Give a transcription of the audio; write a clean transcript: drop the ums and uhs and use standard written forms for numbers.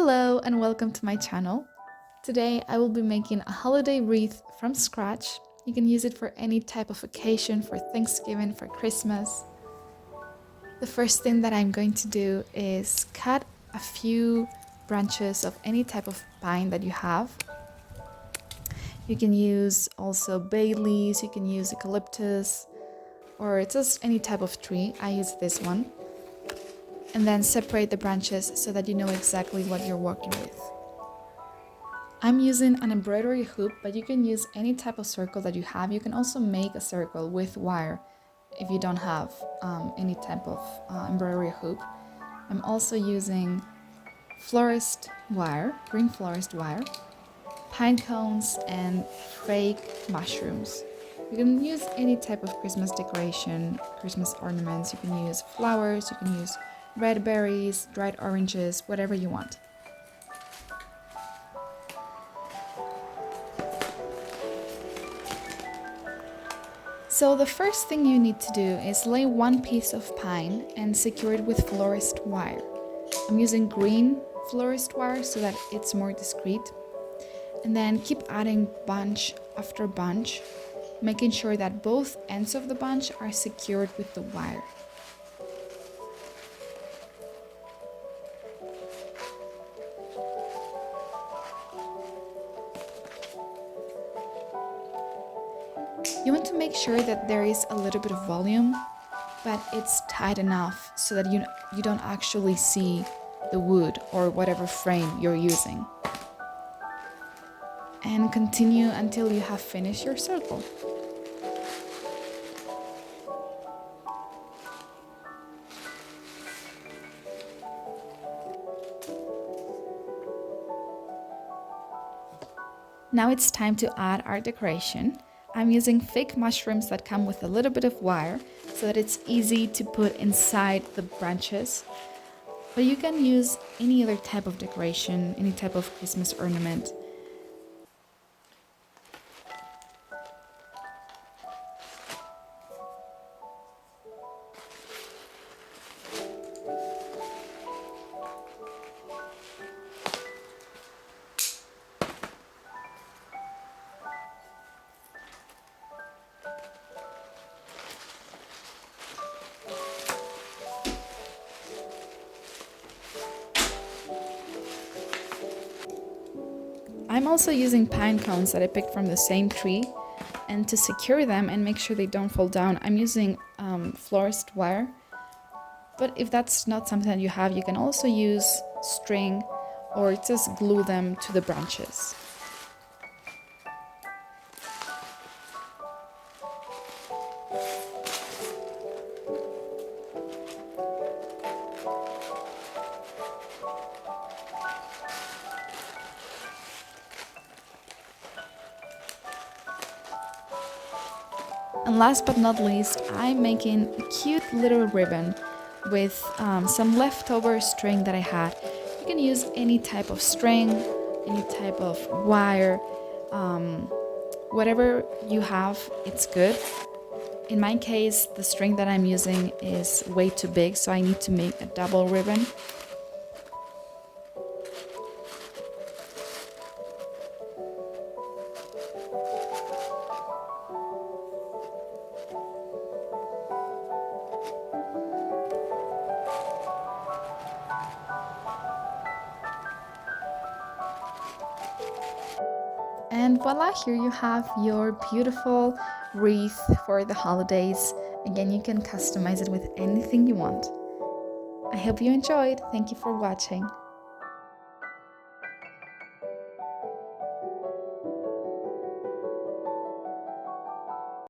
Hello and welcome to my channel. Today I will be making a holiday wreath from scratch. You can use it for any type of occasion, for Thanksgiving, for Christmas. The first thing that I'm going to do is cut a few branches of any type of pine that you have. You can use also bay leaves, you can use eucalyptus, or just any type of tree. I use this one. And then separate the branches so that you know exactly what you're working with. I'm using an embroidery hoop, but you can use any type of circle that you have. You can also make a circle with wire if you don't have any type of embroidery hoop. I'm also using florist wire, green florist wire, pine cones, and fake mushrooms. You can use any type of Christmas decoration, Christmas ornaments. You can use flowers, you can use red berries, dried oranges, whatever you want. So the first thing you need to do is lay one piece of pine and secure it with florist wire. I'm using green florist wire so that it's more discreet. And then keep adding bunch after bunch, making sure that both ends of the bunch are secured with the wire. You want to make sure that there is a little bit of volume, but it's tight enough so that you don't actually see the wood or whatever frame you're using. And continue until you have finished your circle. Now it's time to add our decoration. I'm using fake mushrooms that come with a little bit of wire so that it's easy to put inside the branches. But you can use any other type of decoration, any type of Christmas ornament. I'm also using pine cones that I picked from the same tree, and to secure them and make sure they don't fall down, I'm using florist wire. But if that's not something that you have, you can also use string or just glue them to the branches. And last but not least, I'm making a cute little ribbon with some leftover string that I had. You can use any type of string, any type of wire, whatever you have, it's good. In my case, the string that I'm using is way too big, so I need to make a double ribbon. And voila, here you have your beautiful wreath for the holidays. Again, you can customize it with anything you want. I hope you enjoyed. Thank you for watching.